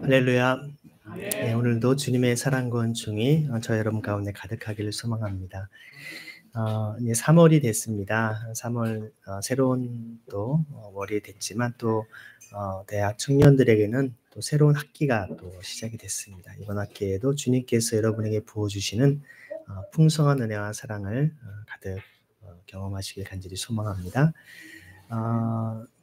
할렐루야. 네, 오늘도 주님의 사랑과 은총이 저 여러분 가운데 가득하기를 소망합니다. 이제 3월이 됐습니다. 3월 새로운 또 월이 됐지만 또 대학 청년들에게는 또 새로운 학기가 또 시작이 됐습니다. 이번 학기에도 주님께서 여러분에게 부어주시는 풍성한 은혜와 사랑을 가득 경험하시길 간절히 소망합니다.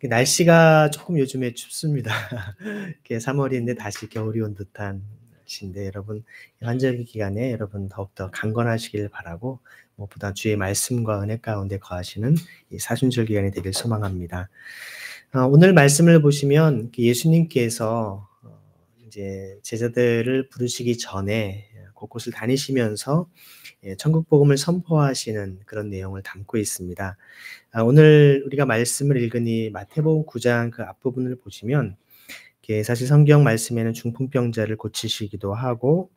날씨가 조금 요즘에 춥습니다. 이렇게 3월인데 다시 겨울이 온 듯한 날씨인데 여러분 환절기 기간에 여러분 더욱더 강건하시길 바라고 무엇보다 주의 말씀과 은혜 가운데 거하시는 이 사순절 기간이 되길 소망합니다. 오늘 말씀을 보시면 예수님께서 이제 제자들을 부르시기 전에 곳곳을 다니시면서 천국 복음을 선포하시는 그런 내용을 담고 있습니다. 오늘 우리가 말씀을 읽으니 마태복음 9장 그 앞부분을 보시면 사실 성경 말씀에는 중풍병자를 고치시기도 하고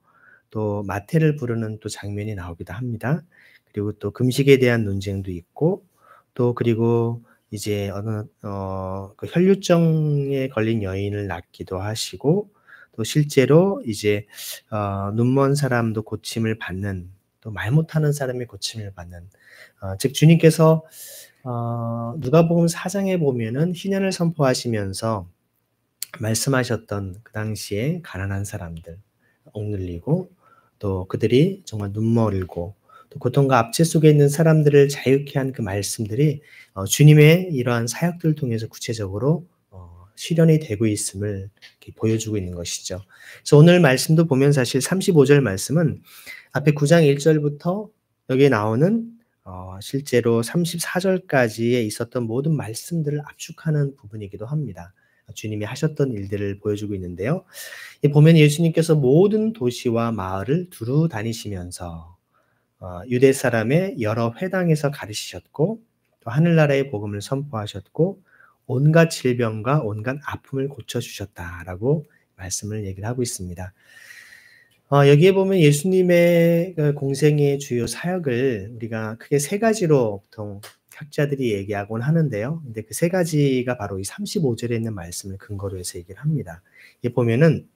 또 마태를 부르는 또 장면이 나오기도 합니다. 그리고 또 금식에 대한 논쟁도 있고 또 그리고 이제 그 혈류증에 걸린 여인을 낫기도 하시고 또 실제로 이제 눈먼 사람도 고침을 받는 또 말 못하는 사람이 고침을 받는 즉 주님께서 누가복음 4장에 보면은 희년을 선포하시면서 말씀하셨던 그 당시에 가난한 사람들, 억눌리고 또 그들이 정말 눈멀고 또 고통과 압제 속에 있는 사람들을 자유케 한 그 말씀들이 주님의 이러한 사역들을 통해서 구체적으로 실현이 되고 있음을 이렇게 보여주고 있는 것이죠. 그래서 오늘 말씀도 보면 사실 35절 말씀은 앞에 9장 1절부터 여기에 나오는 실제로 34절까지에 있었던 모든 말씀들을 압축하는 부분이기도 합니다. 주님이 하셨던 일들을 보여주고 있는데요. 보면 예수님께서 모든 도시와 마을을 두루 다니시면서 유대 사람의 여러 회당에서 가르치셨고 또 하늘나라의 복음을 선포하셨고 온갖 질병과 온갖 아픔을 고쳐주셨다라고 말씀을 얘기를 하고 있습니다. 여기에 보면 예수님의 공생의 주요 사역을 우리가 크게 세 가지로 보통 학자들이 얘기하곤 하는데요. 근데 그 세 가지가 바로 이 35절에 있는 말씀을 근거로 해서 얘기를 합니다. 이게 보면은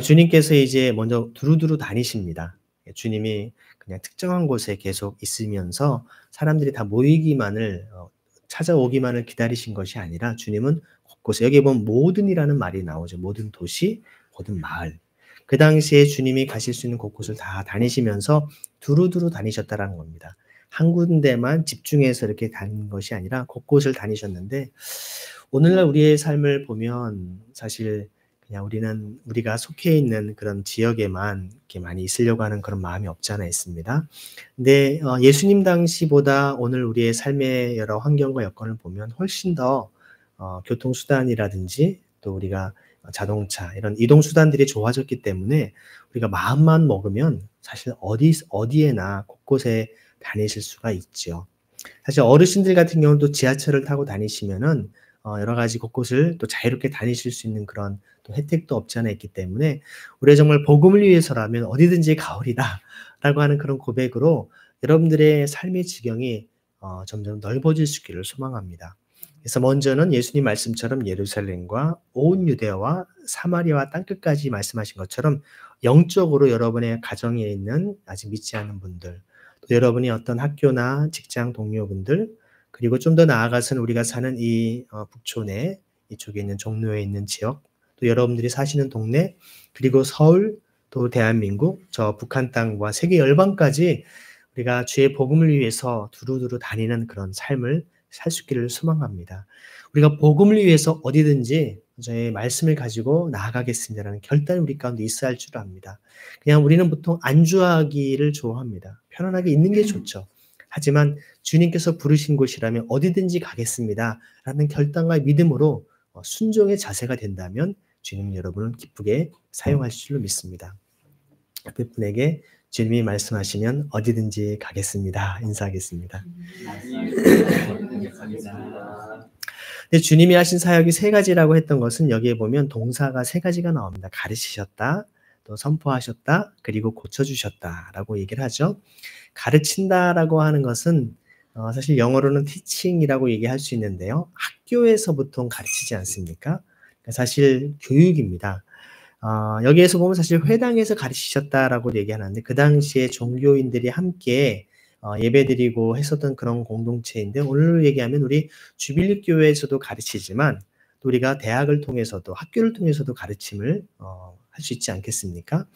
주님께서 이제 먼저 두루두루 다니십니다. 주님이 그냥 특정한 곳에 계속 있으면서 사람들이 다 모이기만을 찾아오기만을 기다리신 것이 아니라 주님은 곳곳에 여기 보면 모든이라는 말이 나오죠. 모든 도시, 모든 마을. 그 당시에 주님이 가실 수 있는 곳곳을 다 다니시면서 두루두루 다니셨다라는 겁니다. 한 군데만 집중해서 이렇게 다닌 것이 아니라 곳곳을 다니셨는데 오늘날 우리의 삶을 보면 사실 그냥 우리가 속해 있는 그런 지역에만 이렇게 많이 있으려고 하는 그런 마음이 없지 않아 있습니다. 근데 예수님 당시보다 오늘 우리의 삶의 여러 환경과 여건을 보면 훨씬 더 교통수단이라든지 또 우리가 자동차 이런 이동수단들이 좋아졌기 때문에 우리가 마음만 먹으면 사실 어디에나 곳곳에 다니실 수가 있죠. 사실 어르신들 같은 경우도 지하철을 타고 다니시면은 여러 가지 곳곳을 또 자유롭게 다니실 수 있는 그런 또 혜택도 없지 않아 있기 때문에 우리가 정말 복음을 위해서라면 어디든지 가오리다라고 하는 그런 고백으로 여러분들의 삶의 지경이 점점 넓어질 수 있기를 소망합니다. 그래서 먼저는 예수님 말씀처럼 예루살렘과 온 유대와 사마리아와 땅끝까지 말씀하신 것처럼 영적으로 여러분의 가정에 있는 아직 믿지 않은 분들 또 여러분이 어떤 학교나 직장 동료분들 그리고 좀 더 나아가서는 우리가 사는 이 북촌 내 이쪽에 있는 종로에 있는 지역 또 여러분들이 사시는 동네 그리고 서울 또 대한민국 저 북한 땅과 세계 열방까지 우리가 주의 복음을 위해서 두루두루 다니는 그런 삶을 살 수 있기를 소망합니다. 우리가 복음을 위해서 어디든지 저의 말씀을 가지고 나아가겠습니다라는 결단이 우리 가운데 있어야 할 줄 압니다. 그냥 우리는 보통 안주하기를 좋아합니다. 편안하게 있는 게 좋죠. 하지만 주님께서 부르신 곳이라면 어디든지 가겠습니다라는 결단과 믿음으로 순종의 자세가 된다면 주님 여러분은 기쁘게 사용하실 줄로 믿습니다. 옆에 분에게 주님이 말씀하시면 어디든지 가겠습니다. 인사하겠습니다. 근데 주님이 하신 사역이 세 가지라고 했던 것은 여기에 보면 동사가 세 가지가 나옵니다. 가르치셨다, 또 선포하셨다, 그리고 고쳐주셨다라고 얘기를 하죠. 가르친다라고 하는 것은 사실 영어로는 teaching이라고 얘기할 수 있는데요. 학교에서 보통 가르치지 않습니까? 사실 교육입니다. 여기에서 보면 사실 회당에서 가르치셨다라고 얘기하는데 그 당시에 종교인들이 함께 예배드리고 했었던 그런 공동체인데 오늘로 얘기하면 우리 주빌리 교회에서도 가르치지만 또 우리가 대학을 통해서도 학교를 통해서도 가르침을 할 수 있지 않겠습니까?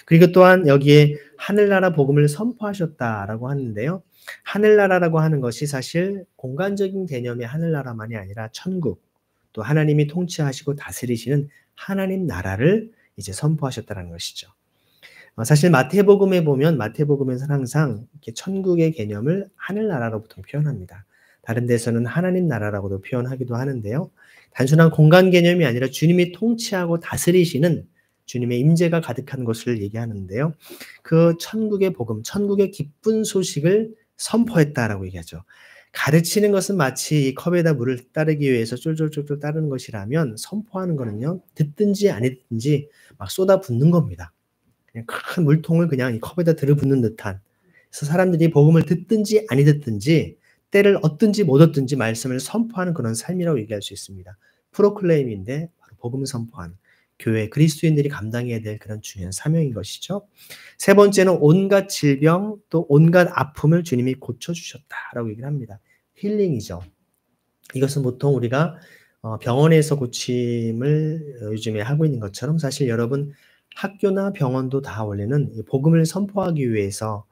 그리고 또한 여기에 하늘나라 복음을 선포하셨다라고 하는데요. 하늘나라라고 하는 것이 사실 공간적인 개념의 하늘나라만이 아니라 천국, 또 하나님이 통치하시고 다스리시는 하나님 나라를 이제 선포하셨다는 것이죠. 사실 마태복음에 보면 마태복음에서는 항상 이렇게 천국의 개념을 하늘나라로 보통 표현합니다. 다른 데서는 하나님 나라라고도 표현하기도 하는데요. 단순한 공간 개념이 아니라 주님이 통치하고 다스리시는 주님의 임재가 가득한 것을 얘기하는데요. 그 천국의 복음, 천국의 기쁜 소식을 선포했다라고 얘기하죠. 가르치는 것은 마치 이 컵에다 물을 따르기 위해서 쫄쫄쫄쫄 따르는 것이라면 선포하는 거는요. 듣든지 안 듣든지 막 쏟아붓는 겁니다. 그냥 큰 물통을 그냥 이 컵에다 들이붓는 듯한. 그래서 사람들이 복음을 듣든지 아니 듣든지 때를 얻든지 못 얻든지 말씀을 선포하는 그런 삶이라고 얘기할 수 있습니다. 프로클레임인데 바로 복음 선포하는 교회 그리스도인들이 감당해야 될 그런 중요한 사명인 것이죠. 세 번째는 온갖 질병 또 온갖 아픔을 주님이 고쳐주셨다라고 얘기를 합니다. 힐링이죠. 이것은 보통 우리가 병원에서 고침을 요즘에 하고 있는 것처럼 사실 여러분 학교나 병원도 다 원래는 복음을 선포하기 위해서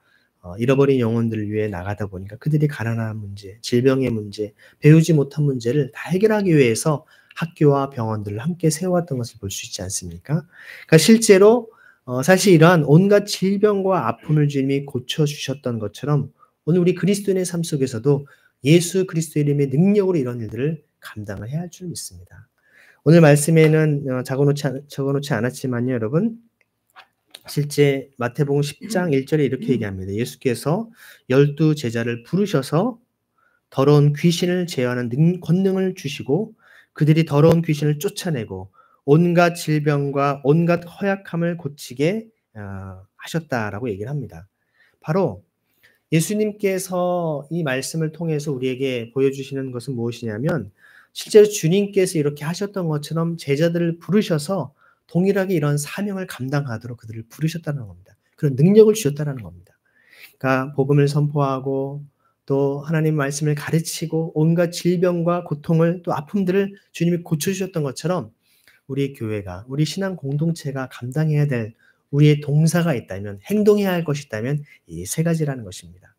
잃어버린 영혼들을 위해 나가다 보니까 그들이 가난한 문제, 질병의 문제, 배우지 못한 문제를 다 해결하기 위해서 학교와 병원들을 함께 세워왔던 것을 볼 수 있지 않습니까? 그러니까 실제로 사실 이러한 온갖 질병과 아픔을 주님이 고쳐주셨던 것처럼 오늘 우리 그리스도인의 삶 속에서도 예수 그리스도의 이름의 능력으로 이런 일들을 감당을 해야 할 줄 믿습니다. 오늘 말씀에는 적어놓지 않았지만요, 여러분. 실제 마태복음 10장 1절에 이렇게 얘기합니다. 예수께서 12 제자를 부르셔서 더러운 귀신을 제어하는 권능을 주시고 그들이 더러운 귀신을 쫓아내고 온갖 질병과 온갖 허약함을 고치게 하셨다라고 얘기를 합니다. 바로 예수님께서 이 말씀을 통해서 우리에게 보여주시는 것은 무엇이냐면 실제로 주님께서 이렇게 하셨던 것처럼 제자들을 부르셔서 동일하게 이런 사명을 감당하도록 그들을 부르셨다는 겁니다. 그런 능력을 주셨다는 겁니다. 그러니까 복음을 선포하고 또 하나님 말씀을 가르치고 온갖 질병과 고통을 또 아픔들을 주님이 고쳐주셨던 것처럼 우리 교회가 우리 신앙 공동체가 감당해야 될 우리의 동사가 있다면 행동해야 할 것이 있다면 이 세 가지라는 것입니다.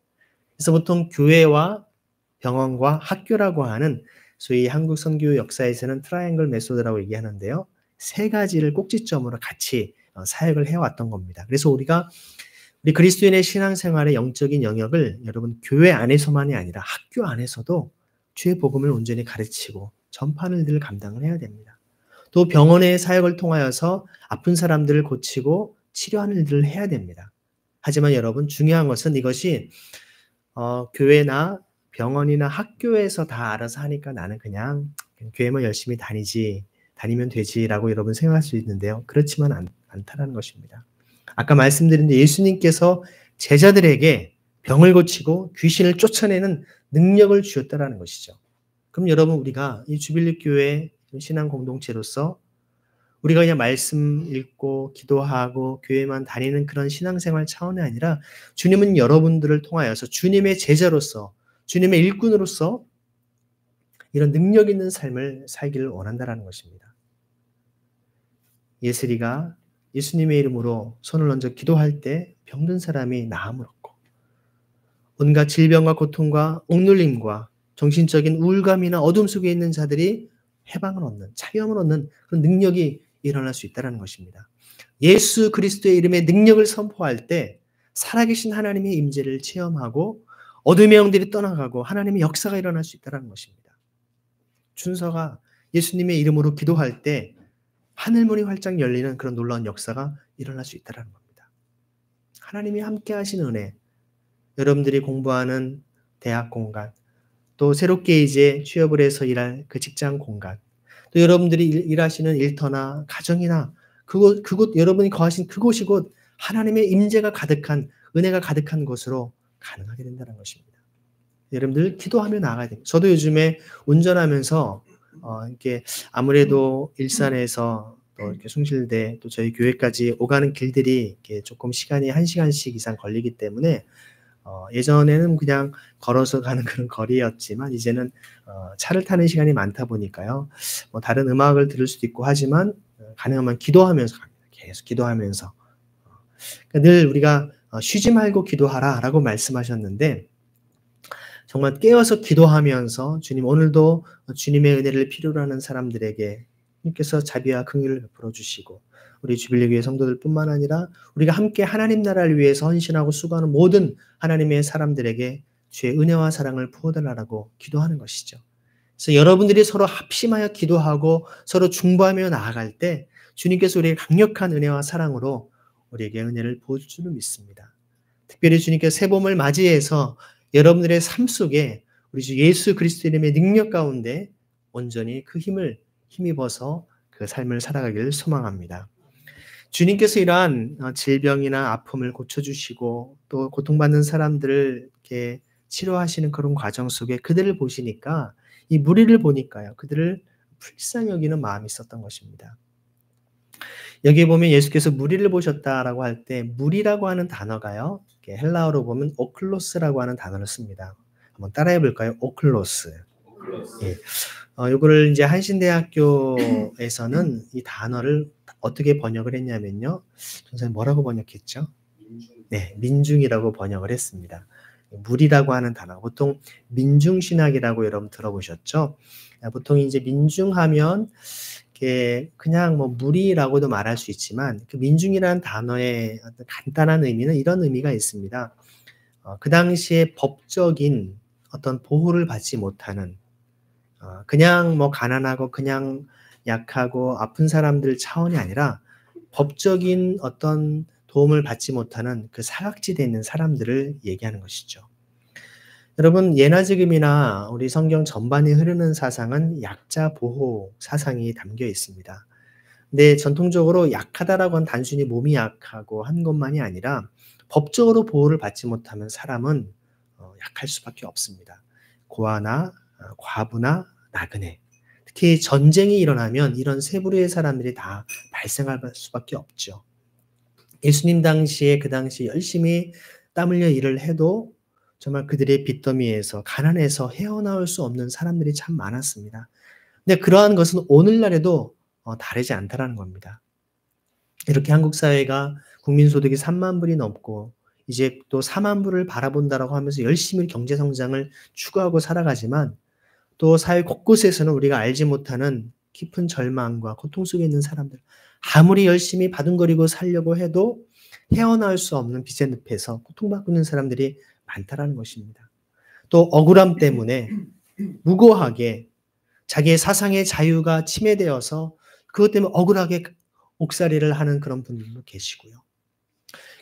그래서 보통 교회와 병원과 학교라고 하는 소위 한국 선교 역사에서는 트라이앵글 메소드라고 얘기하는데요. 세 가지를 꼭지점으로 같이 사역을 해왔던 겁니다. 그래서 우리 그리스도인의 신앙생활의 영적인 영역을 여러분 교회 안에서만이 아니라 학교 안에서도 주의 복음을 온전히 가르치고 전파하는 일들을 감당을 해야 됩니다. 또 병원의 사역을 통하여서 아픈 사람들을 고치고 치료하는 일들을 해야 됩니다. 하지만 여러분 중요한 것은 이것이 교회나 병원이나 학교에서 다 알아서 하니까 나는 그냥 교회만 열심히 다니면 되지라고 여러분 생각할 수 있는데요. 그렇지만 않다라는 것입니다. 아까 말씀드린 데 예수님께서 제자들에게 병을 고치고 귀신을 쫓아내는 능력을 주셨다라는 것이죠. 그럼 여러분 우리가 이 주빌리 교회 신앙 공동체로서 우리가 그냥 말씀 읽고 기도하고 교회만 다니는 그런 신앙생활 차원이 아니라 주님은 여러분들을 통하여서 주님의 제자로서 주님의 일꾼으로서 이런 능력 있는 삶을 살기를 원한다라는 것입니다. 예슬이가 예수님의 이름으로 손을 얹어 기도할 때 병든 사람이 나음을 얻고 온갖 질병과 고통과 옥눌림과 정신적인 우울감이나 어둠 속에 있는 자들이 해방을 얻는 자유함을 얻는 그런 능력이 일어날 수 있다는 것입니다. 예수 그리스도의 이름의 능력을 선포할 때 살아계신 하나님의 임재를 체험하고 어둠의 영들이 떠나가고 하나님의 역사가 일어날 수 있다는 것입니다. 준서가 예수님의 이름으로 기도할 때 하늘문이 활짝 열리는 그런 놀라운 역사가 일어날 수 있다는 겁니다. 하나님이 함께 하신 은혜, 여러분들이 공부하는 대학 공간, 또 새롭게 이제 취업을 해서 일할 그 직장 공간, 또 여러분들이 일하시는 일터나 가정이나 그곳 여러분이 거하신 그곳이 곧 하나님의 임재가 가득한 은혜가 가득한 곳으로 가능하게 된다는 것입니다. 여러분들 기도하며 나아가야 됩니다. 저도 요즘에 운전하면서 이렇게 아무래도 일산에서 또 이렇게 숭실대 또 저희 교회까지 오가는 길들이 이렇게 조금 시간이 1시간씩 이상 걸리기 때문에 예전에는 그냥 걸어서 가는 그런 거리였지만 이제는 차를 타는 시간이 많다 보니까요. 뭐 다른 음악을 들을 수도 있고 하지만 가능하면 기도하면서 갑니다. 계속 기도하면서. 그러니까 늘 우리가 쉬지 말고 기도하라라고 말씀하셨는데 정말 깨어서 기도하면서 주님 오늘도 주님의 은혜를 필요로 하는 사람들에게 주님께서 자비와 긍휼을 베풀어 주시고 우리 주빌리 교회 성도들뿐만 아니라 우리가 함께 하나님 나라를 위해서 헌신하고 수고하는 모든 하나님의 사람들에게 주의 은혜와 사랑을 부어달라고 기도하는 것이죠. 그래서 여러분들이 서로 합심하여 기도하고 서로 중보하며 나아갈 때 주님께서 우리의 강력한 은혜와 사랑으로 우리에게 은혜를 부어줄 줄을 믿습니다. 특별히 주님께서 새봄을 맞이해서 여러분들의 삶 속에 우리 주 예수 그리스도 이름의 능력 가운데 온전히 그 힘을 힘입어서 그 삶을 살아가기를 소망합니다. 주님께서 이러한 질병이나 아픔을 고쳐주시고 또 고통받는 사람들을 이렇게 치료하시는 그런 과정 속에 그들을 보시니까 이 무리를 보니까요. 그들을 불쌍히 여기는 마음이 있었던 것입니다. 여기 보면 예수께서 무리를 보셨다라고 할 때 무리라고 하는 단어가요. 헬라어로 보면 오클로스라고 하는 단어를 씁니다. 한번 따라해 볼까요? 오클로스. 예. 요거를 이제 한신대학교에서는 이 단어를 어떻게 번역을 했냐면요. 선생님 뭐라고 번역했죠? 네, 민중이라고 번역을 했습니다. 무리라고 하는 단어. 보통 민중신학이라고 여러분 들어보셨죠? 보통 이제 민중하면 그냥 뭐 무리라고도 말할 수 있지만 그 민중이라는 단어의 어떤 간단한 의미는 이런 의미가 있습니다. 그 당시에 법적인 어떤 보호를 받지 못하는 그냥 뭐 가난하고 그냥 약하고 아픈 사람들 차원이 아니라 법적인 어떤 도움을 받지 못하는 그 사각지대에 있는 사람들을 얘기하는 것이죠. 여러분 예나 지금이나 우리 성경 전반에 흐르는 사상은 약자 보호 사상이 담겨 있습니다. 근데 전통적으로 약하다라고 하는 단순히 몸이 약하고 한 것만이 아니라 법적으로 보호를 받지 못하면 사람은 약할 수밖에 없습니다. 고아나 과부나 나그네 특히 전쟁이 일어나면 이런 세 부류의 사람들이 다 발생할 수밖에 없죠. 예수님 당시에 그 당시 열심히 땀 흘려 일을 해도 정말 그들의 빚더미에서 가난해서 헤어나올 수 없는 사람들이 참 많았습니다. 근데 그러한 것은 오늘날에도 다르지 않다라는 겁니다. 이렇게 한국 사회가 국민소득이 3만 불이 넘고 이제 또 4만 불을 바라본다라고 하면서 열심히 경제 성장을 추구하고 살아가지만 또 사회 곳곳에서는 우리가 알지 못하는 깊은 절망과 고통 속에 있는 사람들 아무리 열심히 바둥거리고 살려고 해도 헤어나올 수 없는 빚의 늪에서 고통받고 있는 사람들이 많다라는 것입니다. 또 억울함 때문에 무고하게 자기의 사상의 자유가 침해되어서 그것 때문에 억울하게 옥살이를 하는 그런 분들도 계시고요.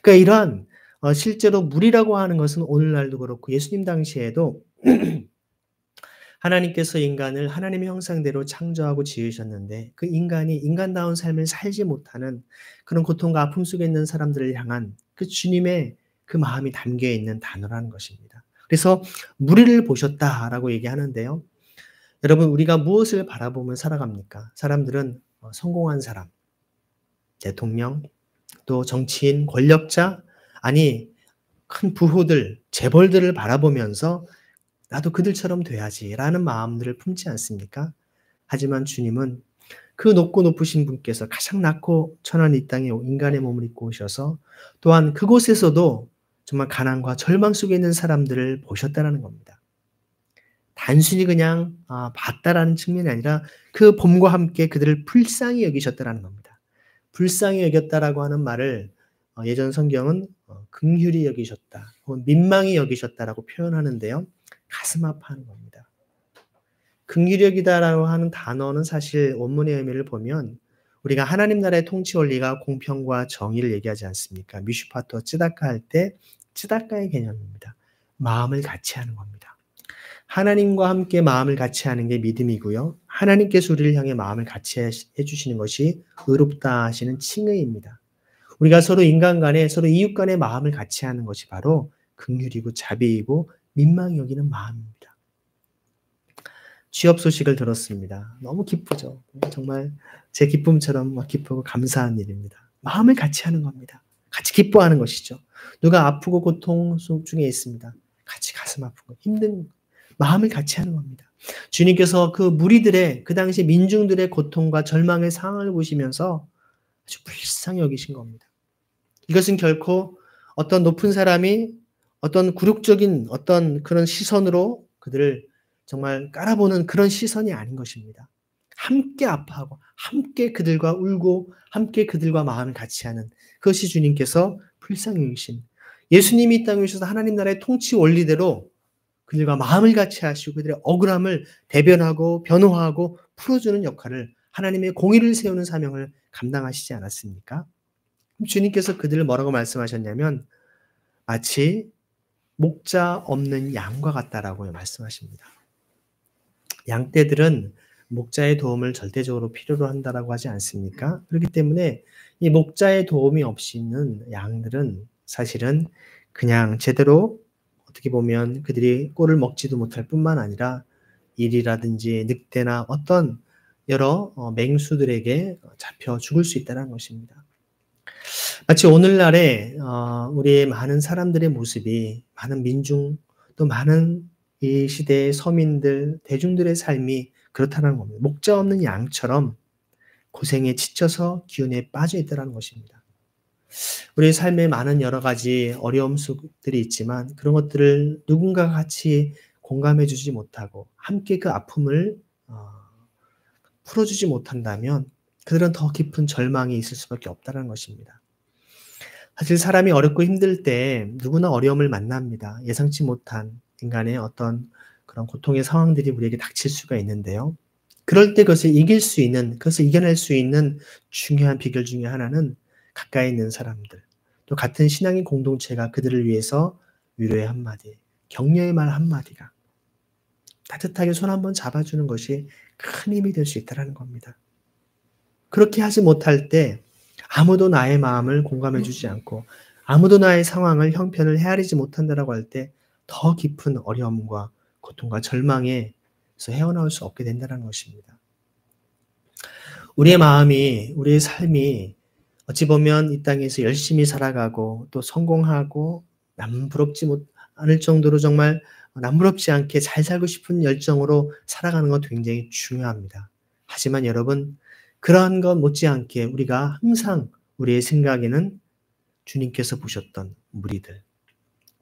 그러니까 이러한 실제로 무리라고 하는 것은 오늘날도 그렇고 예수님 당시에도 하나님께서 인간을 하나님의 형상대로 창조하고 지으셨는데 그 인간이 인간다운 삶을 살지 못하는 그런 고통과 아픔 속에 있는 사람들을 향한 그 주님의 그 마음이 담겨 있는 단어라는 것입니다. 그래서 무리를 보셨다라고 얘기하는데요. 여러분 우리가 무엇을 바라보며 살아갑니까? 사람들은 성공한 사람, 대통령, 또 정치인, 권력자, 아니 큰 부호들, 재벌들을 바라보면서 나도 그들처럼 돼야지라는 마음들을 품지 않습니까? 하지만 주님은 그 높고 높으신 분께서 가장 낮고 천한 이 땅에 인간의 몸을 입고 오셔서 또한 그곳에서도 정말 가난과 절망 속에 있는 사람들을 보셨다라는 겁니다. 단순히 그냥 봤다라는 측면이 아니라 그 봄과 함께 그들을 불쌍히 여기셨다라는 겁니다. 불쌍히 여겼다라고 하는 말을 예전 성경은 긍휼히 여기셨다 혹은 민망히 여기셨다라고 표현하는데요. 가슴 아파하는 겁니다. 긍휼히 여기다라고 하는 단어는 사실 원문의 의미를 보면 우리가 하나님 나라의 통치 원리가 공평과 정의를 얘기하지 않습니까? 미슈파토 쯔다카 할 때 쯔다카의 개념입니다. 마음을 같이 하는 겁니다. 하나님과 함께 마음을 같이 하는 게 믿음이고요. 하나님께서 우리를 향해 마음을 같이 해주시는 것이 의롭다 하시는 칭의입니다. 우리가 서로 인간 간에 서로 이웃 간의 마음을 같이 하는 것이 바로 긍휼이고 자비이고 민망히 여기는 마음입니다. 취업 소식을 들었습니다. 너무 기쁘죠. 정말 제 기쁨처럼 막 기쁘고 감사한 일입니다. 마음을 같이 하는 겁니다. 같이 기뻐하는 것이죠. 누가 아프고 고통 중에 있습니다. 같이 가슴 아프고 힘든 마음을 같이 하는 겁니다. 주님께서 그 무리들의 그 당시 민중들의 고통과 절망의 상황을 보시면서 아주 불쌍히 여기신 겁니다. 이것은 결코 어떤 높은 사람이 어떤 굴욕적인 어떤 그런 시선으로 그들을 정말 깔아보는 그런 시선이 아닌 것입니다. 함께 아파하고 함께 그들과 울고 함께 그들과 마음을 같이 하는 그것이 주님께서 불쌍히 여기신 예수님이 이 땅에 오셔서 하나님 나라의 통치 원리대로 그들과 마음을 같이 하시고 그들의 억울함을 대변하고 변호하고 풀어주는 역할을 하나님의 공의를 세우는 사명을 감당하시지 않았습니까? 주님께서 그들을 뭐라고 말씀하셨냐면 마치 목자 없는 양과 같다라고 말씀하십니다. 양떼들은 목자의 도움을 절대적으로 필요로 한다라고 하지 않습니까? 그렇기 때문에 이 목자의 도움이 없이는 양들은 사실은 그냥 제대로 어떻게 보면 그들이 꼴을 먹지도 못할 뿐만 아니라 일이라든지 늑대나 어떤 여러 맹수들에게 잡혀 죽을 수 있다는 것입니다. 마치 오늘날에 우리의 많은 사람들의 모습이 많은 민중 또 많은 이 시대의 서민들 대중들의 삶이 그렇다는 겁니다. 목자 없는 양처럼 고생에 지쳐서 기운에 빠져 있다는 것입니다. 우리의 삶에 많은 여러 가지 어려움들이 있지만 그런 것들을 누군가 같이 공감해 주지 못하고 함께 그 아픔을 풀어주지 못한다면 그들은 더 깊은 절망이 있을 수밖에 없다는 것입니다. 사실 사람이 어렵고 힘들 때 누구나 어려움을 만납니다. 예상치 못한 인간의 어떤 그런 고통의 상황들이 우리에게 닥칠 수가 있는데요. 그럴 때 그것을 이길 수 있는, 그것을 이겨낼 수 있는 중요한 비결 중에 하나는 가까이 있는 사람들, 또 같은 신앙의 공동체가 그들을 위해서 위로의 한마디, 격려의 말 한마디가 따뜻하게 손 한번 잡아주는 것이 큰 힘이 될 수 있다는 겁니다. 그렇게 하지 못할 때 아무도 나의 마음을 공감해 주지 않고 아무도 나의 상황을 형편을 헤아리지 못한다라고 할 때 더 깊은 어려움과 고통과 절망에서 헤어나올 수 없게 된다는 것입니다. 우리의 마음이, 우리의 삶이 어찌 보면 이 땅에서 열심히 살아가고 또 성공하고 남부럽지 않을 정도로 정말 남부럽지 않게 잘 살고 싶은 열정으로 살아가는 것 굉장히 중요합니다. 하지만 여러분, 그러한 것 못지않게 우리가 항상 우리의 생각에는 주님께서 보셨던 무리들,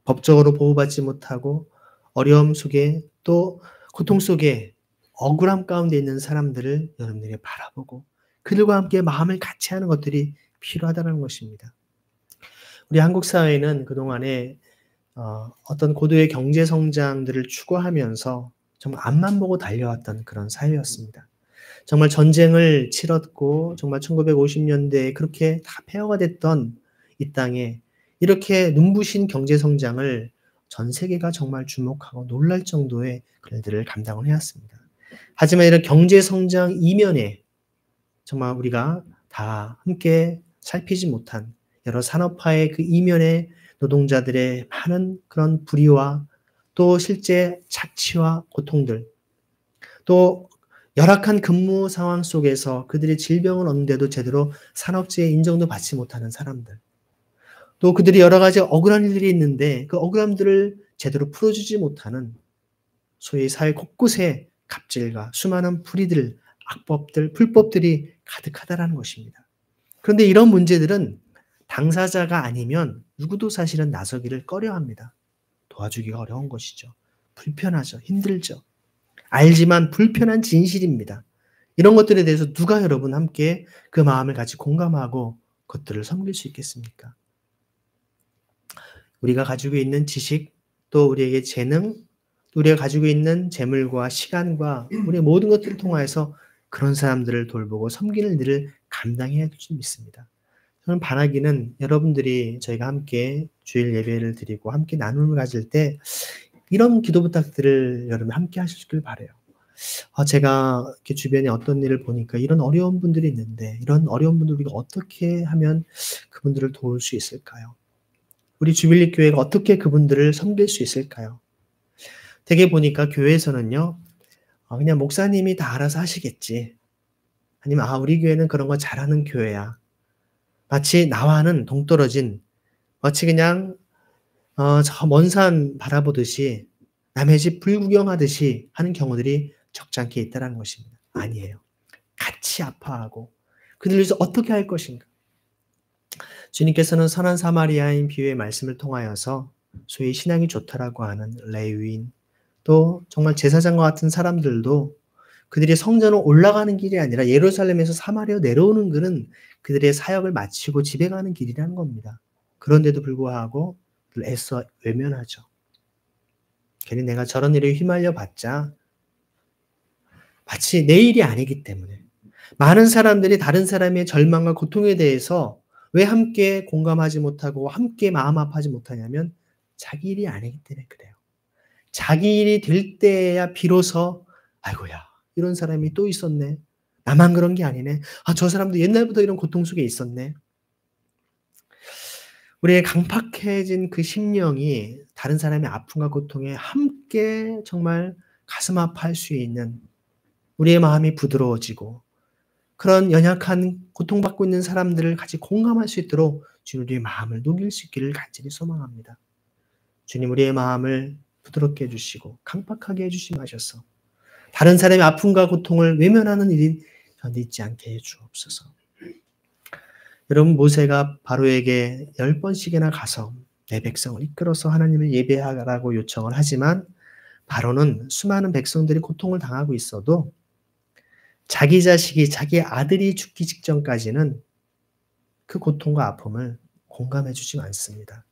법적으로 보호받지 못하고 어려움 속에 또 고통 속에 억울함 가운데 있는 사람들을 여러분들이 바라보고 그들과 함께 마음을 같이 하는 것들이 필요하다는 것입니다. 우리 한국 사회는 그동안에 어떤 고도의 경제 성장들을 추구하면서 정말 앞만 보고 달려왔던 그런 사회였습니다. 정말 전쟁을 치렀고 정말 1950년대에 그렇게 다 폐허가 됐던 이 땅에 이렇게 눈부신 경제 성장을 전 세계가 정말 주목하고 놀랄 정도의 그런 일들을 감당을 해왔습니다. 하지만 이런 경제 성장 이면에 정말 우리가 다 함께 살피지 못한 여러 산업화의 그 이면에 노동자들의 많은 그런 불의와 또 실제 착취와 고통들, 또 열악한 근무 상황 속에서 그들이 질병을 얻는데도 제대로 산업재해 인정도 받지 못하는 사람들, 또 그들이 여러 가지 억울한 일들이 있는데 그 억울함들을 제대로 풀어주지 못하는 소위 사회 곳곳에 갑질과 수많은 불의들, 악법들, 불법들이 가득하다라는 것입니다. 그런데 이런 문제들은 당사자가 아니면 누구도 사실은 나서기를 꺼려합니다. 도와주기가 어려운 것이죠. 불편하죠. 힘들죠. 알지만 불편한 진실입니다. 이런 것들에 대해서 누가 여러분 함께 그 마음을 같이 공감하고 그것들을 섬길 수 있겠습니까? 우리가 가지고 있는 지식, 또 우리에게 재능, 우리가 가지고 있는 재물과 시간과 우리의 모든 것들을 통하여서 그런 사람들을 돌보고 섬기는 일을 감당해야 될 줄 믿습니다. 저는 바라기는 여러분들이 저희가 함께 주일 예배를 드리고 함께 나눔을 가질 때 이런 기도 부탁들을 여러분 함께 하시길 바라요. 제가 이렇게 주변에 어떤 일을 보니까 이런 어려운 분들이 있는데 이런 어려운 분들 우리가 어떻게 하면 그분들을 도울 수 있을까요? 우리 주빌리 교회가 어떻게 그분들을 섬길 수 있을까요? 되게 보니까 교회에서는요, 그냥 목사님이 다 알아서 하시겠지. 아니면 우리 교회는 그런 거 잘하는 교회야. 마치 나와는 동떨어진, 마치 그냥 저 먼 산 바라보듯이 남의 집 불구경하듯이 하는 경우들이 적잖게 있다라는 것입니다. 아니에요. 같이 아파하고 그들을 위해서 어떻게 할 것인가. 주님께서는 선한 사마리아인 비유의 말씀을 통하여서 소위 신앙이 좋다라고 하는 레위인, 또 정말 제사장과 같은 사람들도 그들이 성전으로 올라가는 길이 아니라 예루살렘에서 사마리아로 내려오는 길은 그들의 사역을 마치고 집에 가는 길이라는 겁니다. 그런데도 불구하고 애써 외면하죠. 괜히 내가 저런 일에 휘말려 봤자 마치 내 일이 아니기 때문에. 많은 사람들이 다른 사람의 절망과 고통에 대해서 왜 함께 공감하지 못하고 함께 마음 아파하지 못하냐면 자기 일이 아니기 때문에 그래요. 자기 일이 될 때야 비로소 아이고야 이런 사람이 또 있었네. 나만 그런 게 아니네. 저 사람도 옛날부터 이런 고통 속에 있었네. 우리의 강팍해진 그 심령이 다른 사람의 아픔과 고통에 함께 정말 가슴 아파할 수 있는, 우리의 마음이 부드러워지고 그런 연약한 고통받고 있는 사람들을 같이 공감할 수 있도록 주님 우리의 마음을 녹일 수 있기를 간절히 소망합니다. 주님 우리의 마음을 부드럽게 해주시고 강팍하게 해주시며 하셔서 다른 사람의 아픔과 고통을 외면하는 일이 전혀 있지 않게 해주옵소서. 여러분, 모세가 바로에게 10번씩이나 가서 내 백성을 이끌어서 하나님을 예배하라고 요청을 하지만 바로는 수많은 백성들이 고통을 당하고 있어도 자기 자식이, 자기 아들이 죽기 직전까지는 그 고통과 아픔을 공감해 주지 않습니다.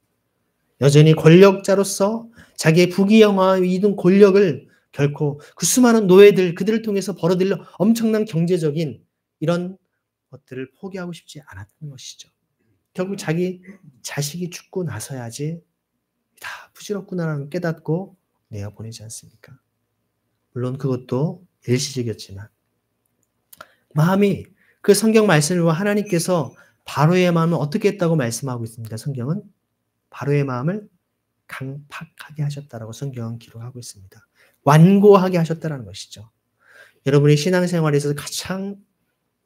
여전히 권력자로서 자기의 부귀영화 이등 권력을 결코 그 수많은 노예들, 그들을 통해서 벌어들일 엄청난 경제적인 이런 것들을 포기하고 싶지 않았던 것이죠. 결국 자기 자식이 죽고 나서야지 다 부질없구나라는 걸 깨닫고 내어보내지 않습니까? 물론 그것도 일시적이었지만 마음이, 그 성경 말씀을 보면 하나님께서 바로의 마음을 어떻게 했다고 말씀하고 있습니다. 성경은 바로의 마음을 강팍하게 하셨다라고 성경은 기록하고 있습니다. 완고하게 하셨다라는 것이죠. 여러분의 신앙생활에서 가장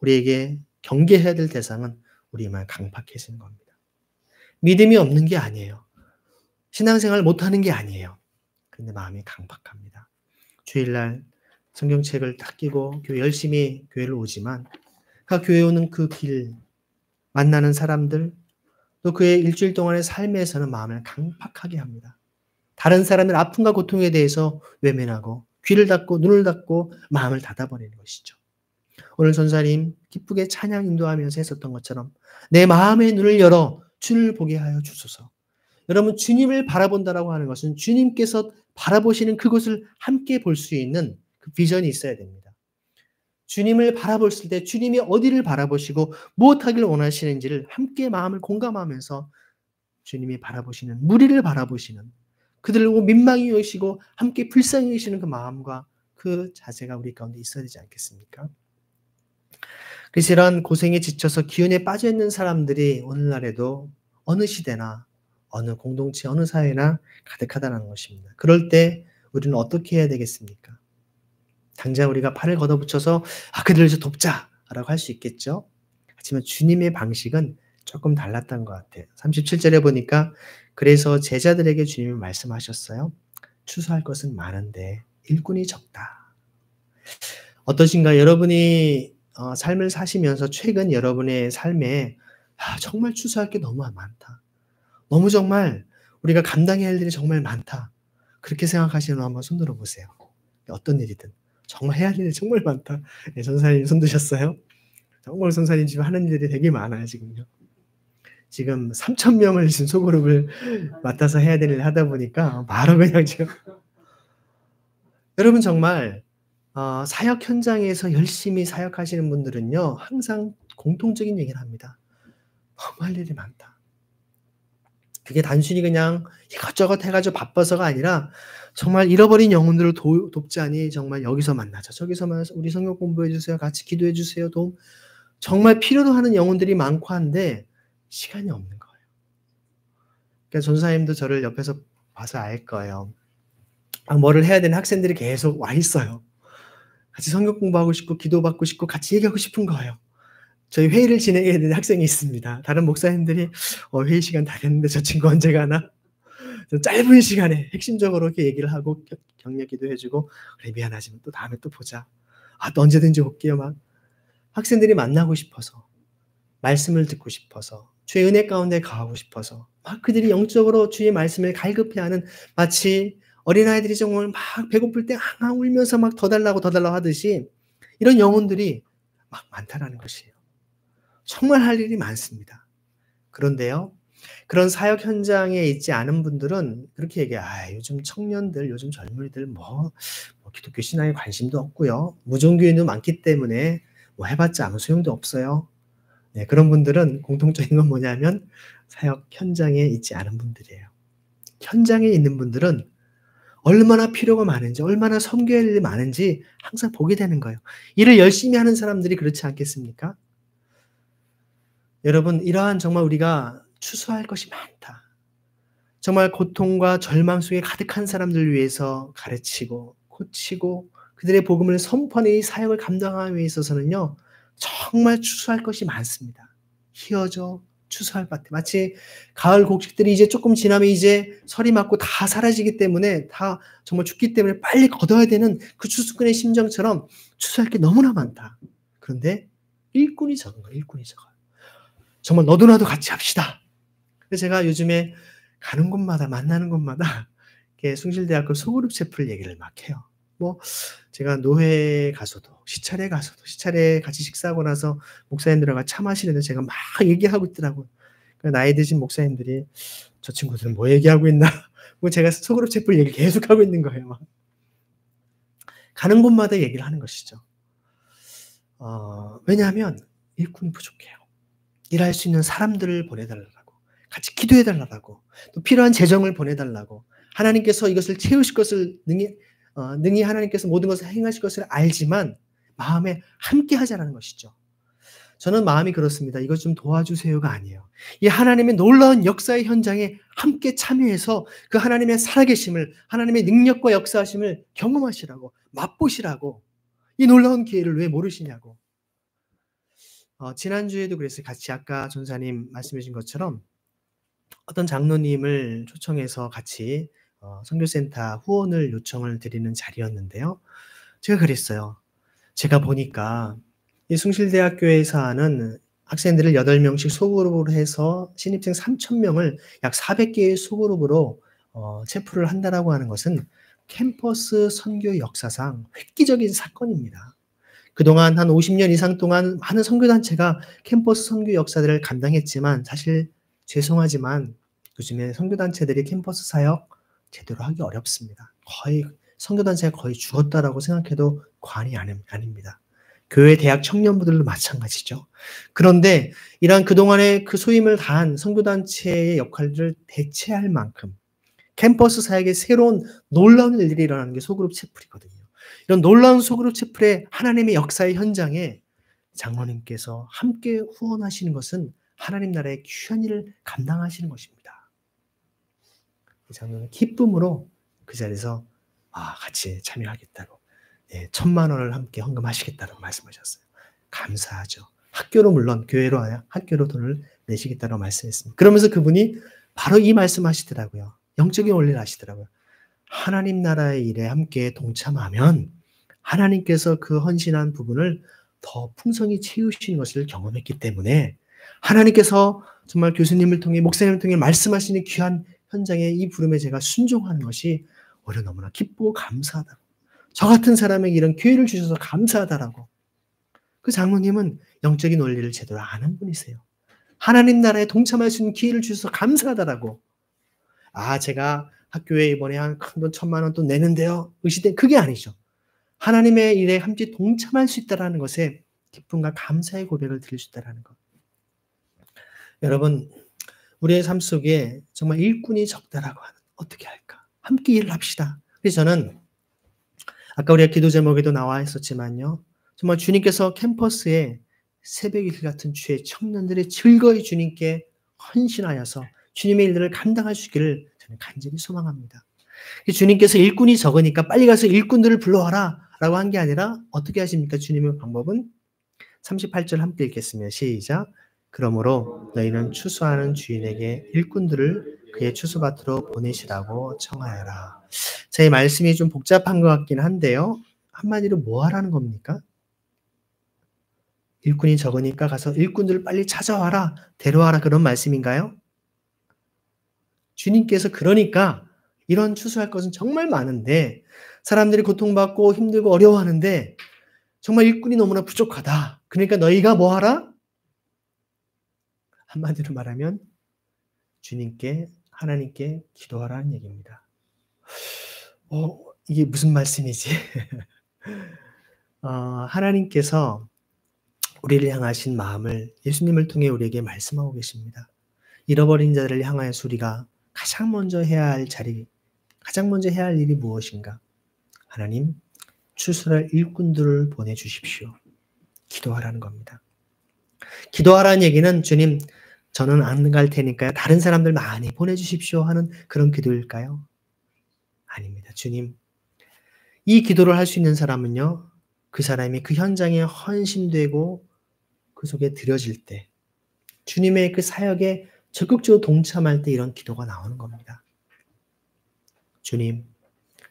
우리에게 경계해야 될 대상은 우리의 마음 강팍해지는 겁니다. 믿음이 없는 게 아니에요. 신앙생활 못하는 게 아니에요. 그런데 마음이 강팍합니다. 주일날 성경책을 딱 끼고 열심히 교회를 오지만 그 교회 오는 그 길, 만나는 사람들, 또 그의 일주일 동안의 삶에서는 마음을 강팍하게 합니다. 다른 사람의 아픔과 고통에 대해서 외면하고 귀를 닫고 눈을 닫고 마음을 닫아버리는 것이죠. 오늘 전사님 기쁘게 찬양 인도하면서 했었던 것처럼 내 마음의 눈을 열어 주를 보게 하여 주소서. 여러분, 주님을 바라본다라고 하는 것은 주님께서 바라보시는 그것을 함께 볼 수 있는 그 비전이 있어야 됩니다. 주님을 바라볼 때 주님이 어디를 바라보시고 무엇하기를 원하시는지를 함께 마음을 공감하면서 주님이 바라보시는, 무리를 바라보시는, 그들을 민망히 여기시고 함께 불쌍히 여기시는 그 마음과 그 자세가 우리 가운데 있어야 되지 않겠습니까? 그래서 이러한 고생에 지쳐서 기운에 빠져있는 사람들이 오늘날에도 어느 시대나 어느 공동체, 어느 사회나 가득하다는 것입니다. 그럴 때 우리는 어떻게 해야 되겠습니까? 당장 우리가 팔을 걷어붙여서 그들을 좀 돕자라고 할 수 있겠죠. 하지만 주님의 방식은 조금 달랐던 것 같아요. 37절에 보니까 그래서 제자들에게 주님이 말씀하셨어요. 추수할 것은 많은데 일꾼이 적다. 어떠신가? 여러분이 삶을 사시면서 최근 여러분의 삶에 정말 추수할 게 너무 많다. 너무 정말 우리가 감당해야 할 일이 정말 많다. 그렇게 생각하시는 분 한번 손들어 보세요. 어떤 일이든. 정말 해야 할 일이 정말 많다. 네, 전사님 손 드셨어요? 정말 전사님 지금 하는 일이 되게 많아요, 지금요. 지금 3,000명을 지금 소그룹을 맡아서 해야 될 일을 하다 보니까 바로 그냥 지금. 여러분 정말 사역 현장에서 열심히 사역하시는 분들은요, 항상 공통적인 얘기를 합니다. 너무 할 일이 많다. 그게 단순히 그냥 이것저것 해가지고 바빠서가 아니라 정말 잃어버린 영혼들을 돕자니 정말 여기서 만나자, 저기서 만나서 우리 성경 공부해 주세요, 같이 기도해 주세요, 도움. 정말 필요로 하는 영혼들이 많고 한데 시간이 없는 거예요. 그러니까 전사님도 저를 옆에서 봐서 알 거예요. 뭐를 해야 되는 학생들이 계속 와 있어요. 같이 성경 공부하고 싶고 기도받고 싶고 같이 얘기하고 싶은 거예요. 저희 회의를 진행해야 되는 학생이 있습니다. 다른 목사님들이 회의 시간 다 됐는데 저 친구 언제 가나? 좀 짧은 시간에 핵심적으로 이렇게 얘기를 하고 격려 기도해 주고 "그래 미안하지만 또 다음에 또 보자. 또 언제든지 올게요." 막 학생들이 만나고 싶어서 말씀을 듣고 싶어서 주의 은혜 가운데 거하고 싶어서 막 그들이 영적으로 주의 말씀을 갈급해하는 마치 어린아이들이 정말 막 배고플 때 앙앙 울면서 막 더 달라고 더 달라고 하듯이 이런 영혼들이 막 많다라는 것이에요. 정말 할 일이 많습니다. 그런데요. 그런 사역 현장에 있지 않은 분들은 그렇게 얘기해요. 요즘 청년들, 요즘 젊은이들 기독교 신앙에 관심도 없고요. 무종교인도 많기 때문에 해봤자 아무 소용도 없어요. 네, 그런 분들은 공통적인 건 뭐냐면 사역 현장에 있지 않은 분들이에요. 현장에 있는 분들은 얼마나 필요가 많은지, 얼마나 섬겨야 할 일이 많은지 항상 보게 되는 거예요. 일을 열심히 하는 사람들이 그렇지 않겠습니까? 여러분, 이러한 정말 우리가 추수할 것이 많다. 정말 고통과 절망 속에 가득한 사람들을 위해서 가르치고 고치고 그들의 복음을 선포하는 이 사역을 감당하기 위해서는요. 정말 추수할 것이 많습니다. 희어져 추수할 것 같아요. 마치 가을 곡식들이 이제 조금 지나면 이제 설이 맞고 다 사라지기 때문에 다 정말 죽기 때문에 빨리 걷어야 되는 그 추수꾼의 심정처럼 추수할 게 너무나 많다. 그런데 일꾼이 적은 거예요. 일꾼이 적어요. 정말 너도 나도 같이 합시다. 그래서 제가 요즘에 가는 곳마다 만나는 곳마다 숭실대학교 소그룹 채플 얘기를 막 해요. 제가 노회에 가서도 시찰에 같이 식사하고 나서 목사님들과 차 마시는데 제가 막 얘기하고 있더라고요. 나이 드신 목사님들이 저 친구들은 뭐 얘기하고 있나? 제가 소그룹 채플 얘기 계속하고 있는 거예요. 막. 가는 곳마다 얘기를 하는 것이죠. 왜냐하면 일꾼이 부족해요. 일할 수 있는 사람들을 보내달라고, 같이 기도해달라고, 또 필요한 재정을 보내달라고, 하나님께서 이것을 채우실 것을 능히 하나님께서 모든 것을 행하실 것을 알지만 마음에 함께 하자라는 것이죠. 저는 마음이 그렇습니다. 이것 좀 도와주세요가 아니에요. 이 하나님의 놀라운 역사의 현장에 함께 참여해서 그 하나님의 살아계심을, 하나님의 능력과 역사하심을 경험하시라고, 맛보시라고, 이 놀라운 기회를 왜 모르시냐고. 지난주에도 그랬어요. 같이 아까 전사님 말씀해 주신 것처럼 어떤 장로님을 초청해서 같이 선교센터 후원을 요청을 드리는 자리였는데요. 제가 그랬어요. 제가 보니까 이 숭실대학교에서 하는 학생들을 8명씩 소그룹으로 해서 신입생 3,000명을 약 400개의 소그룹으로 체프를 한다라고 하는 것은 캠퍼스 선교 역사상 획기적인 사건입니다. 그동안 한 50년 이상 동안 많은 선교단체가 캠퍼스 선교 역사들을 감당했지만 사실 죄송하지만 요즘에 선교단체들이 캠퍼스 사역 제대로 하기 어렵습니다. 거의 선교단체가 거의 죽었다라고 생각해도 과언이 아닙니다. 교회 대학 청년부들도 마찬가지죠. 그런데 이러한 그동안의 그 소임을 다한 선교단체의 역할을 대체할 만큼 캠퍼스 사역에 새로운 놀라운 일들이 일어나는 게 소그룹 채플이거든요. 이런 놀라운 소그룹 채플의 하나님의 역사의 현장에 장로님께서 함께 후원하시는 것은 하나님 나라의 귀한 일을 감당하시는 것입니다. 장로는 기쁨으로 그 자리에서 같이 참여하겠다고 1,000만 원을 함께 헌금하시겠다고 말씀하셨어요. 감사하죠. 학교로 물론 교회로 학교로 돈을 내시겠다고 말씀했습니다. 그러면서 그분이 바로 이 말씀하시더라고요. 영적인 원리를 하시더라고요. 하나님 나라의 일에 함께 동참하면 하나님께서 그 헌신한 부분을 더 풍성히 채우시는 것을 경험했기 때문에 하나님께서 정말 교수님을 통해 목사님을 통해 말씀하시는 귀한 현장에 이 부름에 제가 순종하는 것이 오히려 너무나 기쁘고 감사하다고. 저 같은 사람에게 이런 기회를 주셔서 감사하다라고. 그 장로님은 영적인 원리를 제대로 아는 분이세요. 하나님 나라에 동참할 수 있는 기회를 주셔서 감사하다라고. 제가 학교에 이번에 한 큰 돈 1,000만 원 또 내는데요. 의시된 그게 아니죠. 하나님의 일에 함께 동참할 수 있다라는 것에 기쁨과 감사의 고백을 드릴 수 있다라는 것. 여러분, 우리의 삶 속에 정말 일꾼이 적다라고 하는 어떻게 할까? 함께 일을 합시다. 그래서 저는 아까 우리가 기도 제목에도 나와 있었지만요. 정말 주님께서 캠퍼스에 새벽일 같은 주의 청년들이 즐거이 주님께 헌신하여서 주님의 일들을 감당할 수 있기를 저는 간절히 소망합니다. 주님께서 일꾼이 적으니까 빨리 가서 일꾼들을 불러와라 라고 한 게 아니라 어떻게 하십니까? 주님의 방법은 38절 함께 읽겠습니다. 시작. 그러므로 너희는 추수하는 주인에게 일꾼들을 그의 추수밭으로 보내시라고 청하여라. 제 말씀이 좀 복잡한 것 같긴 한데요. 한마디로 뭐 하라는 겁니까? 일꾼이 적으니까 가서 일꾼들을 빨리 찾아와라, 데려와라 그런 말씀인가요? 주님께서 그러니까 이런 추수할 것은 정말 많은데 사람들이 고통받고 힘들고 어려워하는데 정말 일꾼이 너무나 부족하다. 그러니까 너희가 뭐 하라? 한마디로 말하면 주님께 하나님께 기도하라는 얘기입니다. 이게 무슨 말씀이지? 하나님께서 우리를 향하신 마음을 예수님을 통해 우리에게 말씀하고 계십니다. 잃어버린 자들을 향하여서 우리가 가장 먼저 해야 할 일이 무엇인가? 하나님, 추수할 일꾼들을 보내주십시오. 기도하라는 겁니다. 기도하라는 얘기는 주님, 저는 안 갈 테니까요. 다른 사람들 많이 보내주십시오 하는 그런 기도일까요? 아닙니다. 주님, 이 기도를 할 수 있는 사람은요, 그 사람이 그 현장에 헌신되고 그 속에 들여질 때, 주님의 그 사역에 적극적으로 동참할 때 이런 기도가 나오는 겁니다. 주님,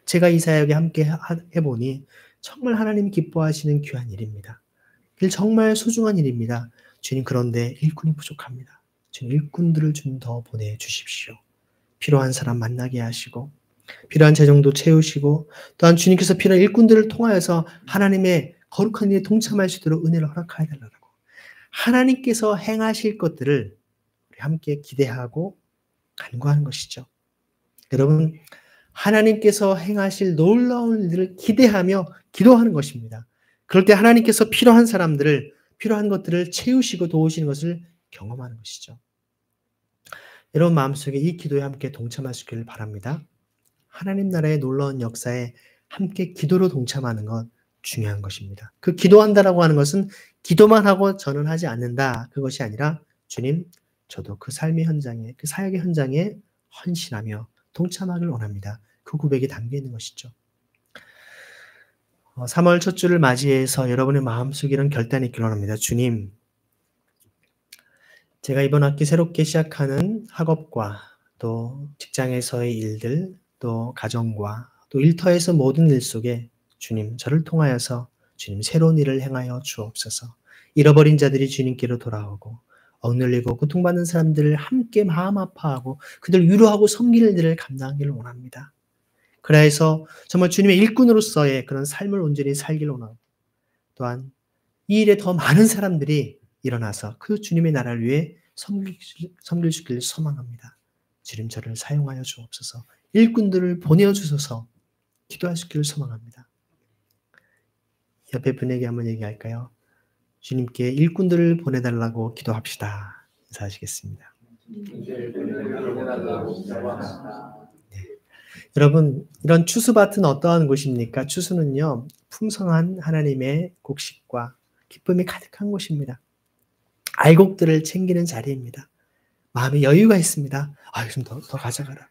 제가 이 사역에 함께 해보니 정말 하나님이 기뻐하시는 귀한 일입니다. 정말 소중한 일입니다. 주님, 그런데 일꾼이 부족합니다. 주님, 일꾼들을 좀 더 보내주십시오. 필요한 사람 만나게 하시고 필요한 재정도 채우시고 또한 주님께서 필요한 일꾼들을 통하여서 하나님의 거룩한 일에 동참할 수 있도록 은혜를 허락하여 달라고. 하나님께서 행하실 것들을 우리 함께 기대하고 간구하는 것이죠. 여러분, 하나님께서 행하실 놀라운 일들을 기대하며 기도하는 것입니다. 그럴 때 하나님께서 필요한 것들을 채우시고 도우시는 것을 경험하는 것이죠. 여러분 마음속에 이 기도에 함께 동참하시길 바랍니다. 하나님 나라의 놀라운 역사에 함께 기도로 동참하는 것 중요한 것입니다. 그 기도한다라고 하는 것은 기도만 하고 저는 하지 않는다. 그것이 아니라 주님, 저도 그 삶의 현장에, 그 사역의 현장에 헌신하며 동참하길 원합니다. 그 고백이 담겨 있는 것이죠. 3월 첫 주를 맞이해서 여러분의 마음속에 이런 결단이 있길 원합니다. 주님, 제가 이번 학기 새롭게 시작하는 학업과 또 직장에서의 일들, 또 가정과 또 일터에서 모든 일 속에 주님, 저를 통하여서 주님 새로운 일을 행하여 주옵소서. 잃어버린 자들이 주님께로 돌아오고 억눌리고 고통받는 사람들을 함께 마음 아파하고 그들 위로하고 섬기는 일을 감당하기를 원합니다. 그래서 정말 주님의 일꾼으로서의 그런 삶을 온전히 살기를 원하고 또한 이 일에 더 많은 사람들이 일어나서 그 주님의 나라를 위해 섬길 수 있기를 소망합니다. 주님 저를 사용하여 주옵소서. 일꾼들을 보내주소서. 기도할 수 있기를 소망합니다. 옆에 분에게 한번 얘기할까요? 주님께 일꾼들을 보내달라고 기도합시다. 인사하시겠습니다. 네. 여러분, 이런 추수밭은 어떠한 곳입니까? 추수는요, 풍성한 하나님의 곡식과 기쁨이 가득한 곳입니다. 알곡들을 챙기는 자리입니다. 마음에 여유가 있습니다. 좀 더 가져가라.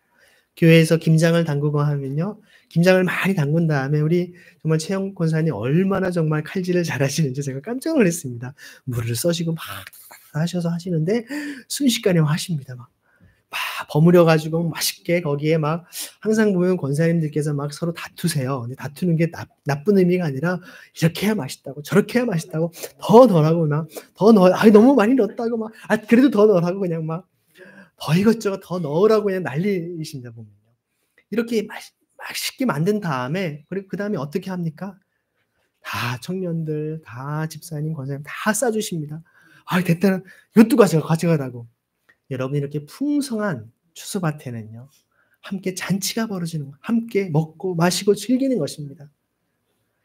교회에서 김장을 담그고 하면요, 김장을 많이 담근 다음에 우리 정말 최영 권사님 얼마나 정말 칼질을 잘하시는지 제가 깜짝 놀랐습니다. 물을 써시고 막 하셔서 하시는데 순식간에 하십니다. 막 버무려가지고 맛있게 거기에 막 항상 보면 권사님들께서 막 서로 다투세요. 근데 다투는 게 나쁜 의미가 아니라 이렇게 해야 맛있다고 저렇게 해야 맛있다고 더 넣으라고 막 더 넣어. 너무 많이 넣었다고 막 그래도 더 넣으라고 그냥 막 더 이것저것 더 넣으라고 그냥 난리이신다 보면요. 이렇게 맛있게 만든 다음에 그리고 그 다음에 어떻게 합니까? 다 청년들, 다 집사님, 권사님 다 싸주십니다. 됐다. 이것도 가져가라고. 여러분 이렇게 풍성한 추수밭에는요. 함께 잔치가 벌어지는 것, 함께 먹고 마시고 즐기는 것입니다.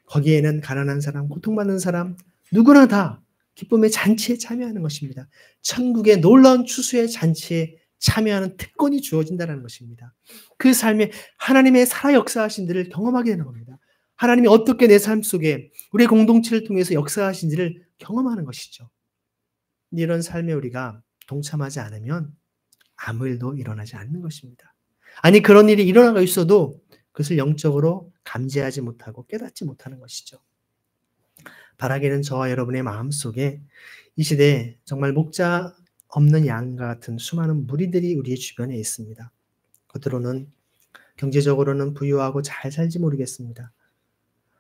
거기에는 가난한 사람, 고통받는 사람 누구나 다 기쁨의 잔치에 참여하는 것입니다. 천국의 놀라운 추수의 잔치에 참여하는 특권이 주어진다는 것입니다. 그 삶에 하나님의 살아 역사하신 일을 경험하게 되는 겁니다. 하나님이 어떻게 내 삶 속에 우리의 공동체를 통해서 역사하신지를 경험하는 것이죠. 이런 삶에 우리가 동참하지 않으면 아무 일도 일어나지 않는 것입니다. 아니 그런 일이 일어나고 있어도 그것을 영적으로 감지하지 못하고 깨닫지 못하는 것이죠. 바라기는 저와 여러분의 마음속에 이 시대에 정말 목자 없는 양과 같은 수많은 무리들이 우리의 주변에 있습니다. 겉으로는 경제적으로는 부유하고 잘 살지 모르겠습니다.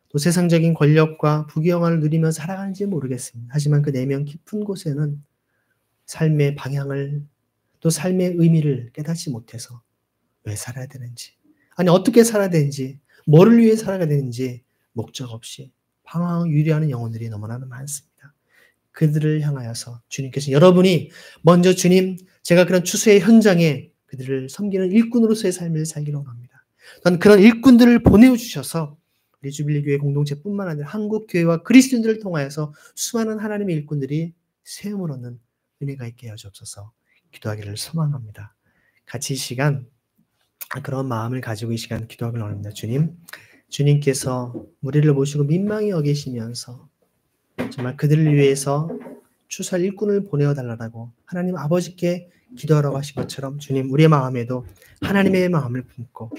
또 세상적인 권력과 부귀영화를 누리며 살아가는지 모르겠습니다. 하지만 그 내면 깊은 곳에는 삶의 방향을 또 삶의 의미를 깨닫지 못해서 왜 살아야 되는지, 아니 어떻게 살아야 되는지, 뭐를 위해 살아야 되는지 목적 없이 방황하고 유리하는 영혼들이 너무나 많습니다. 그들을 향하여서 주님께서 여러분이 먼저 주님, 제가 그런 추수의 현장에 그들을 섬기는 일꾼으로서의 삶을 살기를 원합니다. 또한 그런 일꾼들을 보내주셔서 우리 주빌리교회 공동체뿐만 아니라 한국교회와 그리스도인들을 통하여서 수많은 하나님의 일꾼들이 세움을 얻는 은혜가 있게 하여 주옵소서 기도하기를 소망합니다. 같이 이 시간 그런 마음을 가지고 이 시간 기도하기를 원합니다. 주님, 주님께서 우리를 모시고 민망히 여기시면서 정말 그들을 위해서 추수할 일꾼을 보내어달라고 하나님 아버지께 기도하라고 하신 것처럼 주님 우리의 마음에도 하나님의 마음을 품고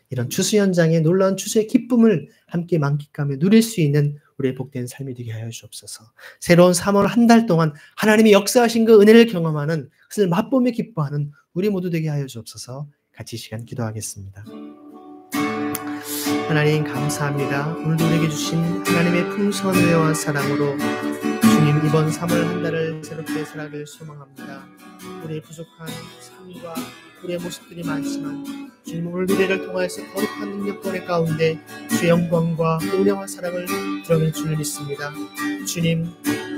이런 추수 현장에 놀라운 추수의 기쁨을 함께 만끽하며 누릴 수 있는 우리의 복된 삶이 되게 하여 주옵소서. 새로운 3월 한 달 동안 하나님이 역사하신 그 은혜를 경험하는 그것을 맛보며 기뻐하는 우리 모두 되게 하여 주옵소서. 같이 이 시간 기도하겠습니다. 하나님 감사합니다. 오늘도 우리에게 주신 하나님의 풍성한 은혜와 사랑으로 주님 이번 3월 한 달을 새롭게 살아가길 소망합니다. 우리의 부족한 삶과 우리의 모습들이 많지만 주님 오늘 우리를 통하여서 거룩한 능력권의 가운데 주의 영광과 은혜와 사랑을 드러낼 줄을 믿습니다.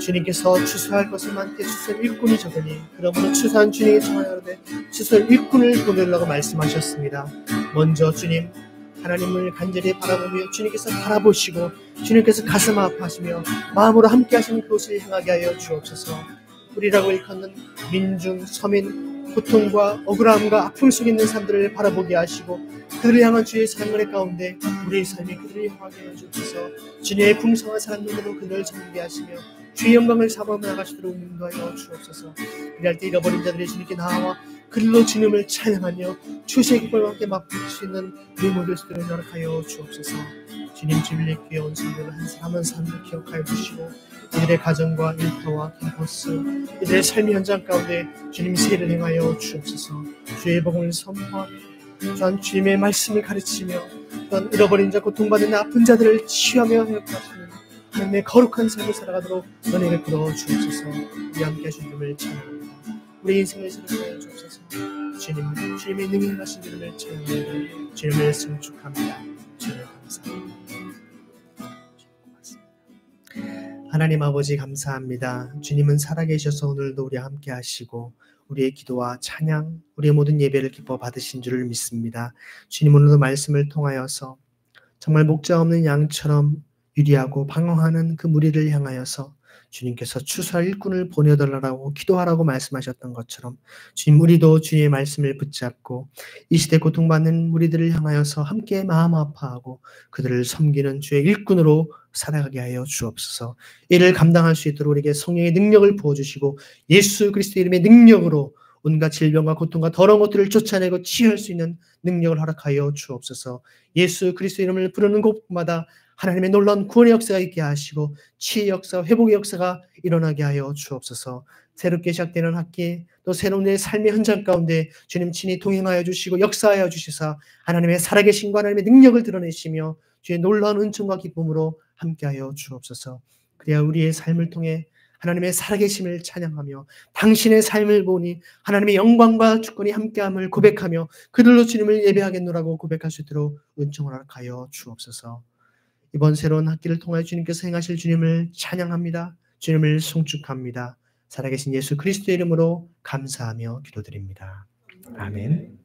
주님께서 추수할 것을 많게 추수할 일꾼이 적으니 그러므로 추수한 주님의 청하여되 추수할 일꾼을 보내려고 말씀하셨습니다. 먼저 주님 하나님을 간절히 바라보며 주님께서 바라보시고 주님께서 가슴 아파하시며 마음으로 함께 하시는 그곳을 향하게 하여 주옵소서. 우리라고 일컫는 민중, 서민, 고통과 억울함과 아픔 속에 있는 사람들을 바라보게 하시고 그들을 향한 주의 사랑의 가운데 우리의 삶이 그들을 향하게 하여 주옵소서. 주님의 풍성한 사랑 눈으로 그들을 섬기게 하시며 주의 영광을 삼아 나가시도록 인도하여 주옵소서. 이럴 때 잃어버린 자들이 주님께 나와 그들로 주님을 찬양하며 추수의 기쁨과 함께 맛볼 수 있는 우리 모두의 수들을 허락하여 주옵소서. 주님 주빌리교회 온 성도를 한 사람 한 사람을 기억하여 주시고 이들의 가정과 일터와 캠퍼스 이들의 삶의 현장 가운데 주님 세를 행하여 주옵소서. 주의 복음을 선포하며 또한 주님의 말씀을 가르치며 또한 잃어버린 자 고통받는 아픈 자들을 치유하며 회복하시는 하나님의 거룩한 삶을 살아가도록 은혜를 베풀어 주옵소서. 우리 함께 하신 주님을 찬양합니다. 우리 인생을 새롭게 하여 주옵소서. 주님의 능력하신 주님을 찬양합니다. 주님을 승축합니다. 주님을 감사합니다. 하나님 아버지 감사합니다. 주님은 살아계셔서 오늘도 우리와 함께 하시고 우리의 기도와 찬양, 우리의 모든 예배를 기뻐 받으신 줄을 믿습니다. 주님 오늘도 말씀을 통하여서 정말 목자 없는 양처럼 유리하고 방황하는 그 무리를 향하여서 주님께서 추수할 일꾼을 보내달라고 기도하라고 말씀하셨던 것처럼 주님 우리도 주님의 말씀을 붙잡고 이 시대 고통받는 무리들을 향하여서 함께 마음 아파하고 그들을 섬기는 주의 일꾼으로 살아가게 하여 주옵소서. 이를 감당할 수 있도록 우리에게 성령의 능력을 부어주시고 예수 그리스도 이름의 능력으로 온갖 질병과 고통과 더러운 것들을 쫓아내고 치유할 수 있는 능력을 허락하여 주옵소서. 예수 그리스도 이름을 부르는 곳마다 하나님의 놀라운 구원의 역사가 있게 하시고 치유의 역사, 회복의 역사가 일어나게 하여 주옵소서. 새롭게 시작되는 학기 또 새로운 내 삶의 현장 가운데 주님 친히 동행하여 주시고 역사하여 주시사 하나님의 살아계신과 하나님의 능력을 드러내시며 주의 놀라운 은총과 기쁨으로 함께하여 주옵소서. 그래야 우리의 삶을 통해 하나님의 살아계심을 찬양하며 당신의 삶을 보니 하나님의 영광과 주권이 함께함을 고백하며 그들로 주님을 예배하겠노라고 고백할 수 있도록 은총을 허락하여 주옵소서. 이번 새로운 학기를 통하여 주님께서 행하실 주님을 찬양합니다. 주님을 송축합니다. 살아계신 예수 그리스도의 이름으로 감사하며 기도드립니다. 아멘.